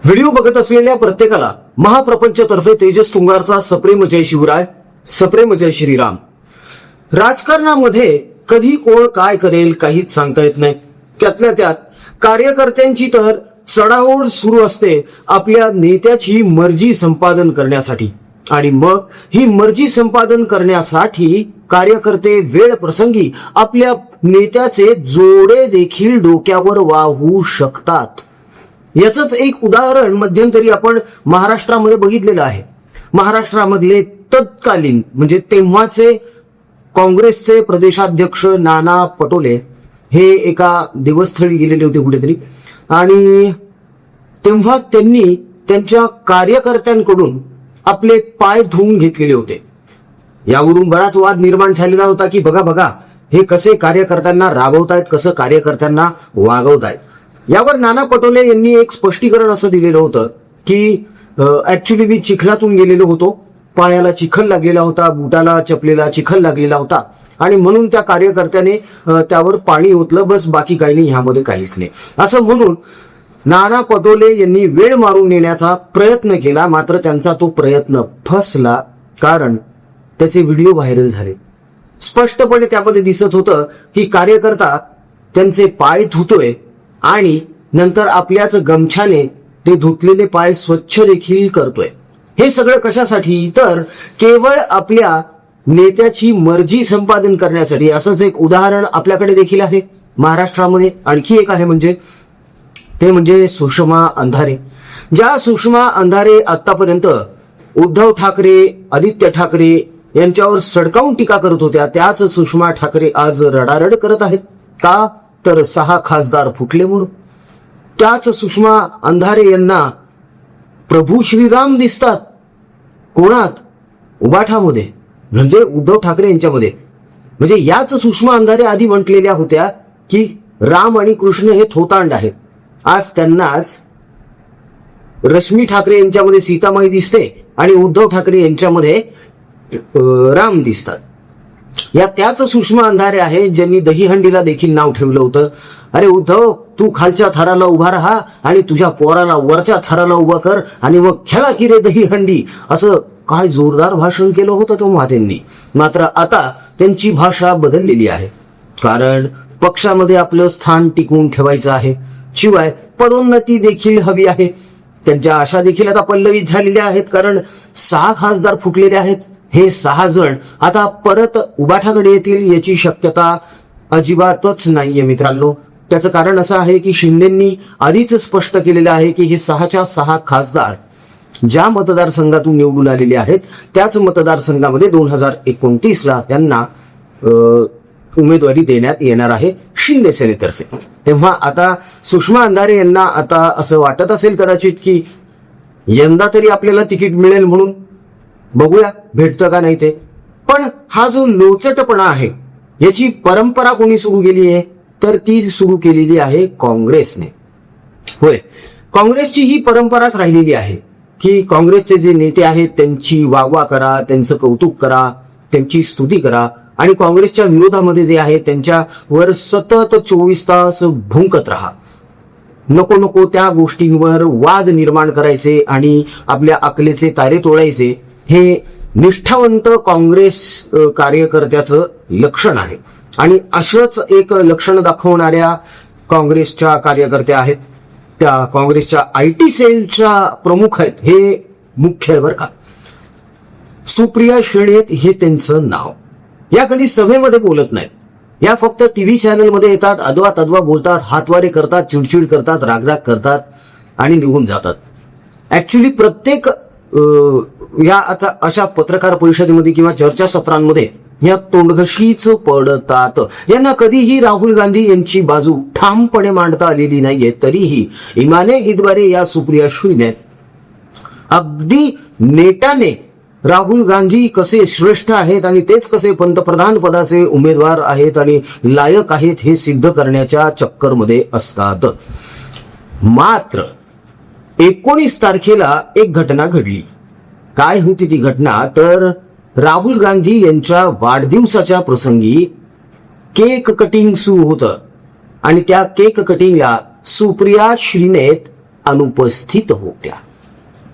Video बघत असलेल्या प्रत्येकाला महाप्रपंचतर्फे तेजस तुंगारचा सप्रेम जय शिवराय, सप्रेम जय श्रीराम. राजकारणामध्ये कधी कोण काय करेल काहीच सांगता येत नाही. त्यातल्या त्यात कार्यकर्त्यांची तर चढाओढ सुरू असते आपल्या नेत्याची मर्जी संपादन करण्यासाठी. आणि मग ही मर्जी संपादन करण्यासाठी कार्यकर्ते वेळ प्रसंगी आपल्या नेत्याचे जोडे देखील डोक्यावर वाहू शकतात. याचंच एक उदाहरण मध्यंतरी आपण महाराष्ट्रामध्ये बघितलेलं आहे. महाराष्ट्रामधले तत्कालीन म्हणजे तेव्हाचे काँग्रेसचे प्रदेशाध्यक्ष नाना पटोले हे एका देवस्थळी गेलेले होते कुठेतरी, आणि तेव्हा त्यांनी त्यांच्या कार्यकर्त्यांकडून आपले पाय धुवून घेतलेले होते. यावरून बराच वाद निर्माण झालेला होता की बघा बघा हे कसे कार्यकर्त्यांना राबवतायत, कसं कार्यकर्त्यांना वागवतायत. यावर नाना पटोले यांनी एक स्पष्टीकरण असं दिलेलं होतं की ऍक्च्युली मी चिखलातून गेलेलो होतो, पायाला चिखल लागलेला होता, बुटाला चपलेला चिखल लागलेला होता आणि म्हणून त्या कार्यकर्त्याने त्यावर पाणी ओतलं, बस बाकी काही नाही, ह्यामध्ये काहीच नाही असं म्हणून नाना पटोले यांनी वेळ मारून नेण्याचा प्रयत्न केला. मात्र त्यांचा तो प्रयत्न फसला, कारण त्याचे व्हिडिओ व्हायरल झाले. स्पष्टपणे त्यामध्ये दिसत होतं की कार्यकर्ता त्यांचे पाय धुतोय आणि नंतर आपल्याच गमछाने ते धुतलेले पाय स्वच्छ देखील करतोय. हे सगळं कशासाठी, तर केवळ आपल्या नेत्याची मर्जी संपादन करण्यासाठी. असंच एक उदाहरण आपल्याकडे देखील आहे महाराष्ट्रामध्ये. आणखी एक आहे म्हणजे सुषमा अंधारे. ज्या सुषमा अंधारे आतापर्यंत उद्धव ठाकरे, आदित्य ठाकरे यांच्यावर सडकावून टीका करत होत्या, त्याच सुषमा ठाकरे आज रडारड करत आहेत. का, तर 6 खासदार फुटले म्हणून. त्याच सुषमा अंधारे यांना प्रभू श्रीराम दिसतात. कोणात? उबाठामध्ये, म्हणजे उद्धव ठाकरे यांच्यामध्ये. म्हणजे याच सुषमा अंधारे आधी म्हटलेल्या होत्या की राम आणि कृष्ण हे थोतांड आहेत. आज त्यांनाच रश्मी ठाकरे यांच्यामध्ये सीतामाई दिसते आणि उद्धव ठाकरे यांच्यामध्ये राम दिसतात. या त्याच सुषमा अंधारे आहे ज्यांनी दहीहंडीला देखील नाव ठेवलं होतं. अरे उद्धव, तू खालच्या थराला उभा राहा आणि तुझ्या पोराला वरच्या थराला उभा कर आणि मग खेळा की रे दहीहंडी, असं काय जोरदार भाषण केलं होतं तेव्हा त्यांनी. मात्र आता त्यांची भाषा बदललेली आहे, कारण पक्षामध्ये आपलं स्थान टिकवून ठेवायचं आहे, शिवाय पदोन्नती देखील हवी आहे. त्यांच्या आशा देखील आता पल्लवित झालेल्या आहेत, कारण 6 खासदार फुटलेले आहेत. हे 6 जण आता परत उबाठाकडे येतील याची शक्यता अजिबातच नाहीये मित्रांनो. त्याचं कारण असं आहे की शिंदेंनी आधीच स्पष्ट केलेलं आहे की हे 6च्या 6 खासदार ज्या मतदारसंघातून निवडून आलेले आहेत त्याच मतदारसंघामध्ये 2029ला त्यांना उमेदवारी देण्यात येणार आहे शिंदे सेनेतर्फे. तेव्हा आता सुषमा अंधारे यांना आता असं वाटत असेल कदाचित की यंदा तरी आपल्याला तिकीट मिळेल म्हणून, बघूया भेटतं का नाही ते. पण हा जो लोचटपणा आहे याची परंपरा कोणी सुरू केली आहे, तर ती सुरू केलेली आहे काँग्रेसने. होय, काँग्रेसची ही परंपराच राहिलेली आहे की काँग्रेसचे जे नेते आहेत त्यांची वाहवा करा, त्यांचं कौतुक करा, त्यांची स्तुती करा आणि काँग्रेसच्या विरोधामध्ये जे आहे त्यांच्यावर सतत 24 तास भुंकत राहा. नको नको त्या गोष्टींवर वाद निर्माण करायचे आणि आपल्या अकलेचे तारे तोडायचे, हे निष्ठावंत काँग्रेस कार्यकर्त्याचं लक्षण आहे. आणि असंच एक लक्षण दाखवणाऱ्या काँग्रेसच्या कार्यकर्त्या आहेत, त्या काँग्रेसच्या IT सेलच्या प्रमुख आहेत. हे मुख्य आहे बरं का, सुप्रिया श्रेणीत हे त्यांचं नाव. या कधी सभेमध्ये बोलत नाहीत, या फक्त टीव्ही चॅनलमध्ये येतात, अदवा तदवा बोलतात, हातवारे करतात, चिडचिड करतात, रागराग करतात आणि निघून जातात. ऍक्च्युली प्रत्येक या आता अशा पत्रकार परिषदेमध्ये किंवा चर्चासत्रांमध्ये या तोंडघशीच पडतात. यांना कधीही राहुल गांधी यांची बाजू ठामपणे मांडता आलेली नाहीये. तरीही इमाने ईदद्वारे या सुप्रिया श्रीने अगदी नेटाने राहुल गांधी कसे श्रेष्ठ आहेत आणि तेच कसे पंतप्रधान पदाचे उमेदवार आहेत आणि लायक आहेत हे सिद्ध करण्याच्या चक्करमध्ये असतात. मात्र 19 तारखेला एक घटना घडली. काय होती ती घटना, तर राहुल गांधी यांच्या वाढदिवसाच्या प्रसंगी केक कटिंग सुरू होतं आणि त्या केक कटिंगला सुप्रिया श्रीनेत अनुपस्थित होत्या.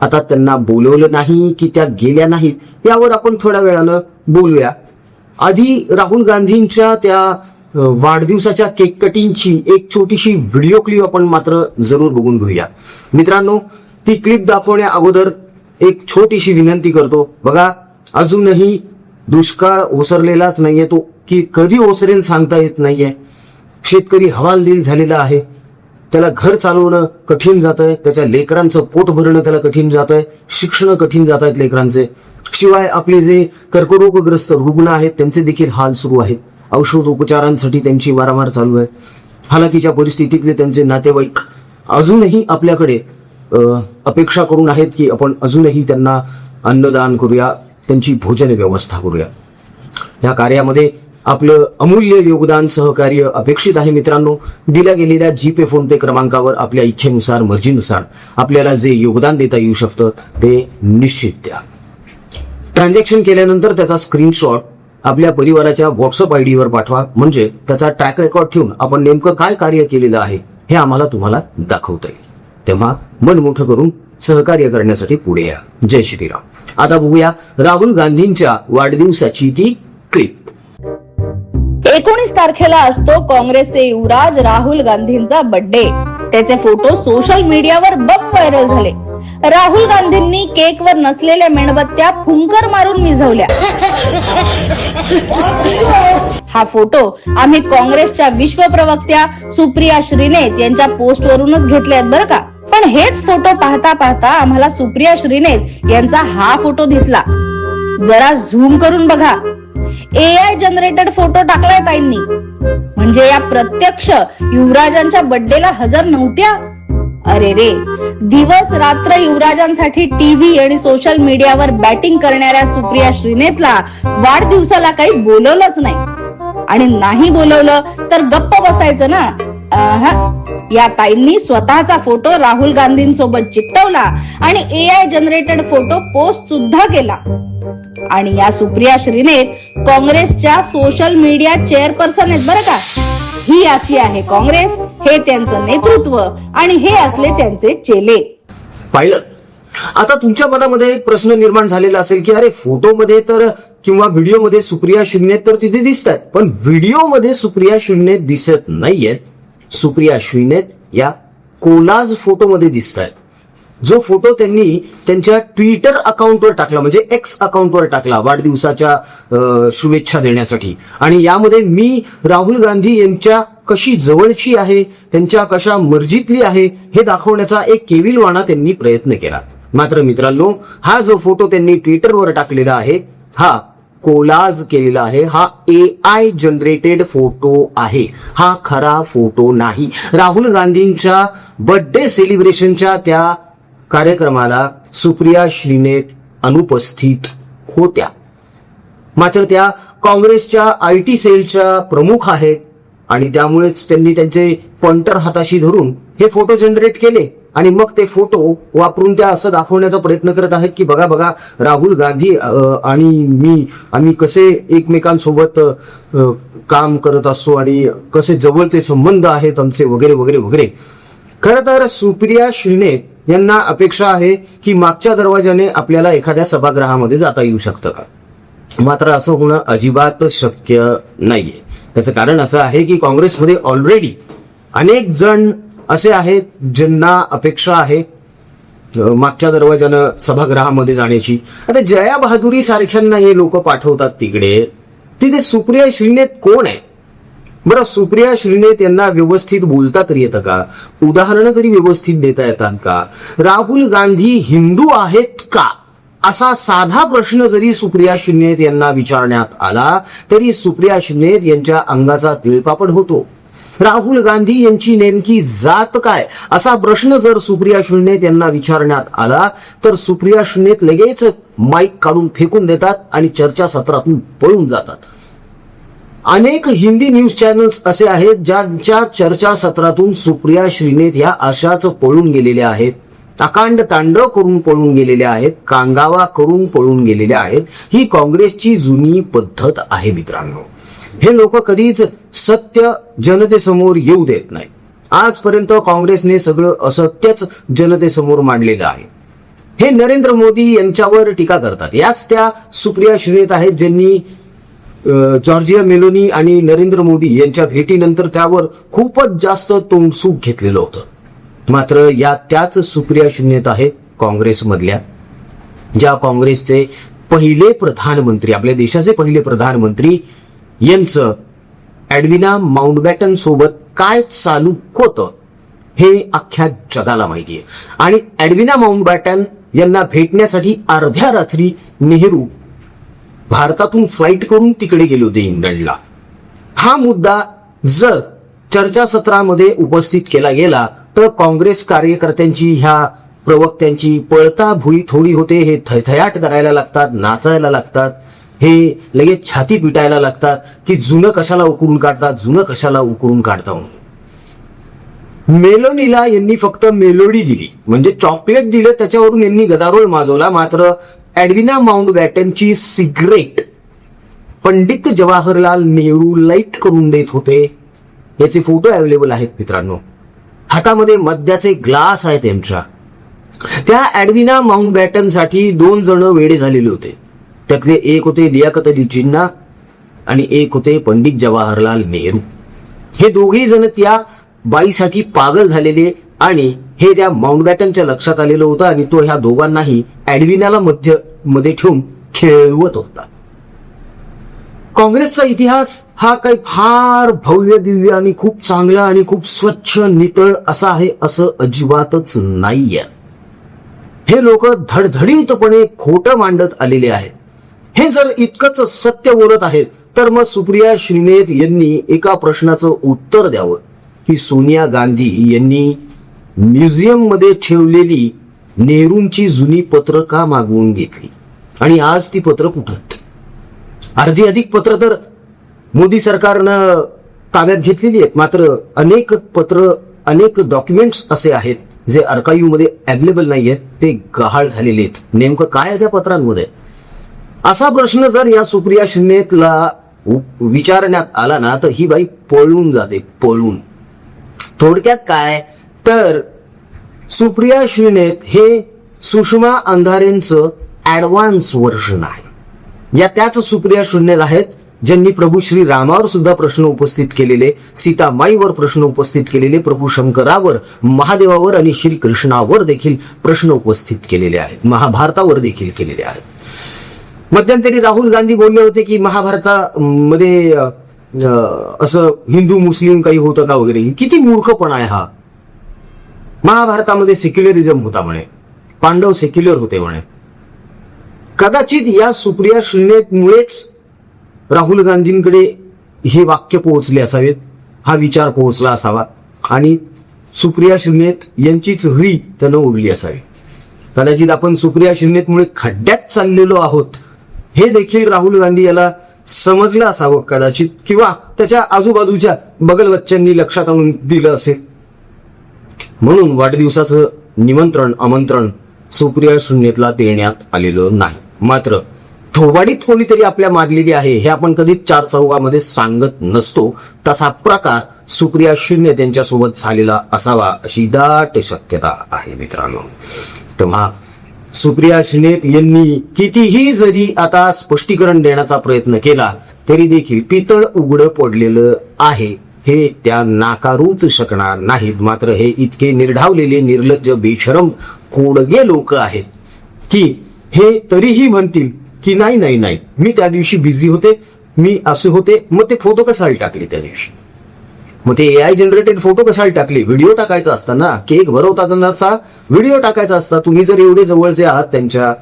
आता त्यांना बोलवलं नाही की त्या गेल्या नाहीत यावर आपण थोड्या वेळानं बोलूया. आधी राहुल गांधींच्या त्या वाढदिवसाच्या केक कटिंगची एक छोटीशी व्हिडिओ क्लिप आपण मात्र जरूर बघून घेऊया. मित्रांनो, ती क्लिप दाखवण्या अगोदर एक छोटीशी विनंती करतो. बघा, अजूनही दुष्काळ ओसरलेलाच नाहीये, तो की कधी ओसरेल सांगता येत नाहीये. शेतकरी हवालदिल झालेला आहे, त्याला घर चालवणं कठीण जातंय, त्याच्या लेकरांचं पोट भरणं त्याला कठीण जातंय, शिक्षण कठीण जात आहेत लेकरांचे. शिवाय आपले जे कर्करोगग्रस्त रुग्ण आहेत त्यांचे देखील हाल सुरू आहेत. औषध उपचारांसाठी त्यांची वारंवार चालू आहे. हालाकीच्या परिस्थितीतले त्यांचे नातेवाईक अजूनही आपल्याकडे अपेक्षा करून आहेत की आपण अजूनही त्यांना अन्नदान करूया, त्यांची भोजन व्यवस्था करूया. या कार्यामध्ये आपलं अमूल्य योगदान सहकार्य अपेक्षित आहे. मित्रांनो, दिल्या गेलेल्या जीपे फोनपे क्रमांकावर आपल्या इच्छेनुसार मर्जीनुसार आपल्याला जे योगदान देता येऊ शकतं ते निश्चित द्या. ट्रान्झॅक्शन केल्यानंतर त्याचा स्क्रीनशॉट आपल्या परिवाराच्या व्हॉट्सअप आयडीवर पाठवा, म्हणजे त्याचा ट्रॅक रेकॉर्ड ठेवून आपण नेमकं काय कार्य केलेलं आहे हे आम्हाला तुम्हाला दाखवता येईल. तेव्हा मन मोठं करून सहकार्य करण्यासाठी पुढे या. जय श्रीराम. आता बघूया राहुल गांधींच्या वाढदिवसाची ती क्लिप. 19 तारखेला असतो काँग्रेसचे युवराज राहुल गांधींचा बर्थडे. त्याचे फोटो सोशल मीडियावर बम व्हायरल झाले. राहुल गांधींनी केकवर नसलेल्या मेणबत्त्या फुंकर मारून मिझवल्या. हा फोटो आम्ही काँग्रेसच्या विश्व प्रवक्त्या सुप्रिया श्रीनेत यांच्या पोस्ट वरूनच घेतले आहेत बरं का. पण हेच फोटो पाहता पाहता आम्हाला सुप्रिया श्रीनेत यांचा हा फोटो दिसला. जरा झूम करून बघा. AI जनरेटेड फोटो टाकलाय ताईंनी. म्हणजे या प्रत्यक्ष युवराजांच्या बर्थडेला हजर नव्हत्या. अरे रे, दिवस रात्र युवराजांसाठी टीव्ही आणि सोशल मीडियावर बॅटिंग करणाऱ्या सुप्रिया श्रीनेतला वाढदिवसाला काही बोलवलंच नाही. आणि नाही बोलवलं तर गप्प बसायचं ना. या ताईंनी स्वतःचा फोटो राहुल गांधींसोबत चिकटवला आणि AI जनरेटेड फोटो पोस्ट सुद्धा केला. आणि या सुप्रिया श्रीनेत काँग्रेसच्या सोशल मीडिया चेअरपर्सन आहेत बरं का. ही अशी आहे काँग्रेस, हे त्यांचं नेतृत्व आणि हे असले त्यांचे चेले. पाहिलं. आता तुमच्या मनामध्ये एक प्रश्न निर्माण झालेला असेल की अरे, फोटोमध्ये तर किंवा व्हिडिओमध्ये सुप्रिया श्रीनेत तर तिथे दिसतात, पण व्हिडिओमध्ये सुप्रिया श्रीनेत दिसत नाहीयेत. सुप्रिया श्रीनेत या कोलाज फोटोमध्ये दिसत आहेत. जो फोटो त्यांनी त्यांच्या ट्विटर अकाउंटवर टाकला, म्हणजे एक्स अकाउंटवर टाकला वाढदिवसाच्या शुभेच्छा देण्यासाठी. आणि यामध्ये मी राहुल गांधी यांच्या कशी जवळची आहे, त्यांच्या कशा मर्जीतली आहे हे दाखवण्याचा एक केविलवाणा त्यांनी प्रयत्न केला. मात्र मित्रांनो, हा जो फोटो त्यांनी ट्विटरवर टाकलेला आहे हा कोलाज केलेला आहे. हा AI जनरेटेड फोटो आहे, हा खरा फोटो नाही. राहुल गांधींच्या बर्थडे सेलिब्रेशनच्या त्या कार्यक्रमाला सुप्रिया श्रीनेत अनुपस्थित होत्या. मात्र त्या काँग्रेसच्या IT सेलच्या प्रमुख आहेत आणि त्यामुळेच त्यांनी त्यांचे पॉइंटर हाताशी धरून हे फोटो जनरेट केले आणि मग ते फोटो वापरून त्या असं दाखवण्याचा प्रयत्न करत आहेत की बघा बघा, राहुल गांधी आणि आम्ही कसे एकमेकांसोबत काम करत असतो आणि कसे जवळचे संबंध आहेत आमचे वगैरे वगैरे वगैरे. खरं तर सुप्रिया श्रीनेत यांना अपेक्षा आहे की मागच्या दरवाजाने आपल्याला एखाद्या सभागृहामध्ये जाता येऊ शकतं का. मात्र असं होणं अजिबात शक्य नाहीये. त्याचं कारण असं आहे की काँग्रेसमध्ये ऑलरेडी अनेक जण असे आहेत ज्यांना अपेक्षा आहे मागच्या दरवाजानं सभागृहामध्ये जाण्याची. आता जया बहादुरी सारख्यांना हे लोक पाठवतात तिकडे. तिथे सुप्रिया श्रीनेत कोण आहे बरं? सुप्रिया श्रीनेत यांना व्यवस्थित बोलता तरी येतं का? उदाहरणं तरी व्यवस्थित देता येतात का? राहुल गांधी हिंदू आहेत का असा साधा प्रश्न जरी सुप्रिया श्रीनेत यांना विचारण्यात आला तरी सुप्रिया श्रीनेत यांच्या अंगाचा तिळपापड होतो. राहुल गांधी यांची नेमकी जात काय असा प्रश्न जर सुप्रिया श्रीनेत यांना विचारण्यात आला तर सुप्रिया श्रीनेत लगेच माईक काढून फेकून देतात आणि चर्चासत्रातून पळून जातात. अनेक हिंदी न्यूज चॅनल्स असे आहेत ज्यांच्या चर्चासत्रातून सुप्रिया श्रीनेत ह्या अशाच पळून गेलेल्या आहेत. अकांड तांडव करून पळून गेलेल्या आहेत, कांगावा करून पळून गेलेल्या आहेत. ही काँग्रेसची जुनी पद्धत आहे मित्रांनो. हे लोक कधीच सत्य जनतेसमोर येऊ देत नाही. आजपर्यंत काँग्रेसने सगळं असत्यच जनतेसमोर मांडलेलं आहे. हे नरेंद्र मोदी यांच्यावर टीका करतात. याच त्या सुप्रिया श्रीनेत आहेत ज्यांनी जॉर्जिया मेलोनी आणि नरेंद्र मोदी यांच्या भेटीनंतर त्यावर खूपच जास्त तोंडसूक घेतलेलं होतं. मात्र या त्याच सुप्रिया श्रीनेत आहेत काँग्रेसमधल्या, ज्या काँग्रेसचे पहिले प्रधानमंत्री, आपल्या देशाचे पहिले प्रधानमंत्री यांचं एडविना माउंटबॅटन सोबत काय चालू होतं हे अख्ख्या जगाला माहिती आहे. आणि एडविना माउंटबॅटन यांना भेटण्यासाठी अर्ध्या रात्री नेहरू भारतातून फ्लाईट करून तिकडे गेले होते इंग्लंडला. हा मुद्दा जर चर्चासत्रामध्ये उपस्थित केला गेला तर काँग्रेस कार्यकर्त्यांची, ह्या प्रवक्त्यांची पळता भुई थोडी होते. हे थैथयाट करायला लागतात, नाचायला लागतात, हे लगेच छाती पिटायला लागतात की जुनं कशाला उकरून काढतात, जुनं कशाला उकरून काढता म्हणून. मेलोनीला यांनी फक्त मेलोडी दिली, म्हणजे चॉकलेट दिलं, त्याच्यावरून यांनी गदारोळ माजवला. मात्र एडविना माउंटबॅटनची सिगरेट पंडित जवाहरलाल नेहरू लाईट करून देत होते. याचे फोटो अवेलेबल आहेत मित्रांनो. हातामध्ये मद्याचे ग्लास आहेत यांच्या. त्या एडविना माउंटबॅटनसाठी 2 जण वेडे झालेले होते. त्यातले एक होते लियाकत अली जिन्ना आणि एक होते पंडित जवाहरलाल नेहरू. हे दोघेही जण त्या बाईसाठी पागल झालेले आणि हे त्या माउंटबॅटनच्या लक्षात आलेलं होतं आणि तो ह्या दोघांनाही एडविनाला मध्ये ठेवून खेळवत होता. काँग्रेसचा इतिहास हा काही फार भव्य दिव्य आणि खूप चांगला आणि खूप स्वच्छ नितळ असा आहे असं अजिबातच नाहीये. हे लोक धडधडीतपणे खोटं मांडत आलेले आहेत. हे जर इतकंच सत्य बोलत आहेत तर मग सुप्रिया श्रीनेत यांनी एका प्रश्नाचं उत्तर द्यावं की सोनिया गांधी यांनी म्युझियम मध्ये ठेवलेली नेहरूंची जुनी पत्र का मागवून घेतली आणि आज ती पत्र कुठं? अर्धी अधिक पत्र तर मोदी सरकारनं ताब्यात घेतलेली आहेत. मात्र अनेक पत्र, अनेक डॉक्युमेंट्स असे आहेत जे आर्काइव्ह मध्ये अवेलेबल नाही आहेत, ते गहाळ झालेले आहेत. नेमकं काय आहे त्या पत्रांमध्ये? असा प्रश्न जर या सुप्रिया श्रीनेतला विचारण्यात आला ना तर ही बाई पळून जाते, पळून. थोडक्यात काय तर सुप्रिया श्रीनेत हे सुषमा अंधारेंचं ऍडव्हान्स व्हर्जन आहे. या त्याच सुप्रिया श्रीनेत आहेत ज्यांनी प्रभू श्री रामावर सुद्धा प्रश्न उपस्थित केलेले, सीतामाईवर प्रश्न उपस्थित केलेले, प्रभू शंकरावर, महादेवावर आणि श्री कृष्णावर देखील प्रश्न उपस्थित केलेले आहेत, महाभारतावर देखील केलेले आहेत. मध्यंतरी राहुल गांधी बोलले होते की महाभारतामध्ये असं हिंदू मुस्लिम काही होतं का वगैरे. किती मूर्खपणा आहे हा. महाभारतामध्ये सेक्युलरिझम होता म्हणे, पांडव सेक्युलर होते म्हणे. कदाचित या सुप्रिया श्रीनेतमुळेच राहुल गांधींकडे हे वाक्य पोहोचले असावेत, हा विचार पोहोचला असावा आणि सुप्रिया श्रीनेत यांचीच हळी त्यानं उडली असावी. कदाचित आपण सुप्रिया श्रीनेतमुळे खड्ड्यात चाललेलो आहोत हे देखील राहुल गांधी याला समजलं असावं कदाचित, किंवा त्याच्या आजूबाजूच्या बगलबच्च्यांनी लक्षात आणून दिलं असेल. म्हणून वाढदिवसाचं निमंत्रण, आमंत्रण सुप्रिया श्रीनेतला देण्यात आलेलं नाही. मात्र थोबाडीत कोणीतरी आपल्या मारलेली आहे हे आपण कधीच चार चौघामध्ये सांगत नसतो. तसा प्रकार सुप्रिया श्रीनेत यांच्यासोबत झालेला असावा अशी दाट शक्यता आहे मित्रांनो. तेव्हा सुप्रिया श्रीनेत यांनी कितीही जरी आता स्पष्टीकरण देण्याचा प्रयत्न केला तरी देखील पितळ उघडं पडलेलं आहे हे त्या नाकारूच शकणार नाहीत. मात्र हे इतके निर्ढावलेले, निर्लज्ज, बेशरम, कोडगे लोक आहेत की हे तरीही म्हणतील की नाही नाही नाही, मी त्या दिवशी बिझी होते, मी असे होते. मग ते फोटो कशाला टाकले त्या दिवशी? मग ते AI जनरेटेड फोटो कशाला टाकले? व्हिडिओ टाकायचा असता ना, केक भरवतानाचा व्हिडिओ टाकायचा असता. तुम्ही जर एवढे जवळचे आहात त्यांच्या,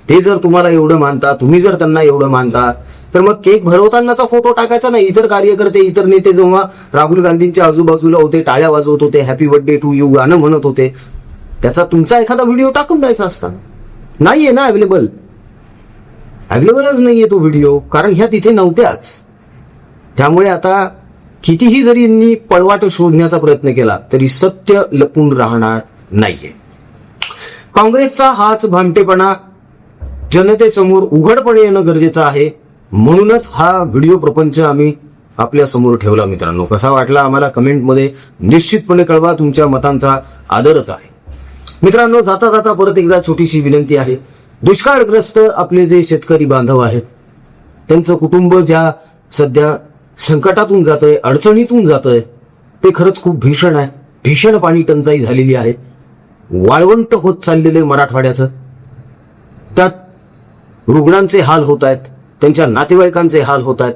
ते जर तुम्हाला एवढं मानता, तुम्ही जर त्यांना एवढं मानता, तर मग केक भरवतानाचा फोटो टाकायचा नाही. इतर कार्यकर्ते, इतर नेते जेव्हा राहुल गांधींच्या आजूबाजूला होते, टाळ्या वाजवत होते, हॅपी बर्थडे टू यू गाणं म्हणत होते, त्याचा तुमचा एखादा व्हिडिओ टाकून द्यायचा असता. नाहीये ना अवेलेबलच नाहीये तो व्हिडिओ, कारण ह्या तिथे नव्हत्याच. त्यामुळे आता कितीही जरी यांनी पळवाट शोधण्याचा प्रयत्न केला तरी सत्य लपून राहणार नाहीये. काँग्रेसचा हाच भामटेपणा जनतेसमोर उघडपणे येणं गरजेचं आहे. म्हणूनच हा व्हिडिओ प्रपंच आम्ही आपल्या समोर ठेवला मित्रांनो. कसा वाटला आम्हाला कमेंटमध्ये निश्चितपणे कळवा. तुमच्या मतांचा आदरच आहे. मित्रांनो, जाता जाता परत एकदा छोटीशी विनंती आहे. दुष्काळग्रस्त आपले जे शेतकरी बांधव आहेत, त्यांचं कुटुंब ज्या सध्या संकटातून जातंय, अडचणीतून जातंय, ते खरंच खूप भीषण आहे. भीषण पाणी टंचाई झालेली आहे. वाळवंट होत चाललेले मराठवाड्याचं, त्यात रुग्णांचे हाल होत आहेत, त्यांच्या नातेवाईकांचे हाल होत आहेत.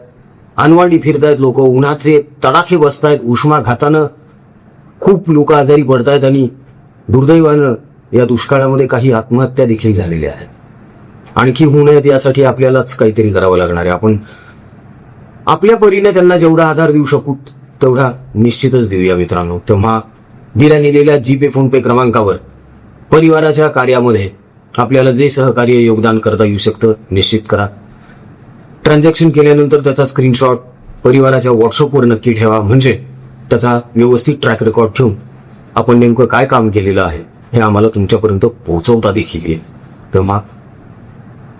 अनवाणी फिरतायत लोक, उन्हाचे तडाखे बसतायत, उष्माघातानं खूप लोक आजारी पडतायत आणि दुर्दैवानं या दुष्काळामध्ये काही आत्महत्या देखील झालेल्या आहेत. आणखी होऊ नयेत यासाठी आपल्यालाच काहीतरी करावं लागणार आहे. आपण आपल्या परीने त्यांना जेवढा आधार देऊ शकू तेवढा निश्चितच देऊया मित्रांनो. तेव्हा दिल्या गेलेल्या जीपे फोनपे क्रमांकावर परिवाराच्या कार्यामध्ये आपल्याला जे सहकार्य योगदान करता येऊ शकतं निश्चित करा. ट्रान्झॅक्शन केल्यानंतर त्याचा स्क्रीनशॉट परिवाराच्या व्हॉट्सअपवर नक्की ठेवा, म्हणजे त्याचा व्यवस्थित ट्रॅक रेकॉर्ड ठेवून आपण नेमकं काय काम केलेलं आहे हे आम्हाला तुमच्यापर्यंत पोहोचवता देखील येईल. तेव्हा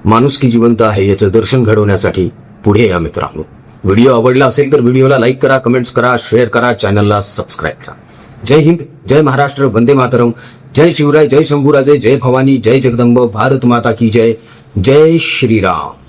माणुसकी जिवंत आहे याचं दर्शन घडवण्यासाठी पुढे या मित्रांनो. व्हिडिओ आवडला असेल तर व्हिडिओला लाईक करा, कमेंट्स करा, शेअर करा, चॅनलला सबस्क्राईब करा. जय हिंद, जय महाराष्ट्र, वंदे मातरम, जय शिवराय, जय शंभूराजे, जय भवानी, जय जगदंब, भारत माता की जय, जय श्रीराम.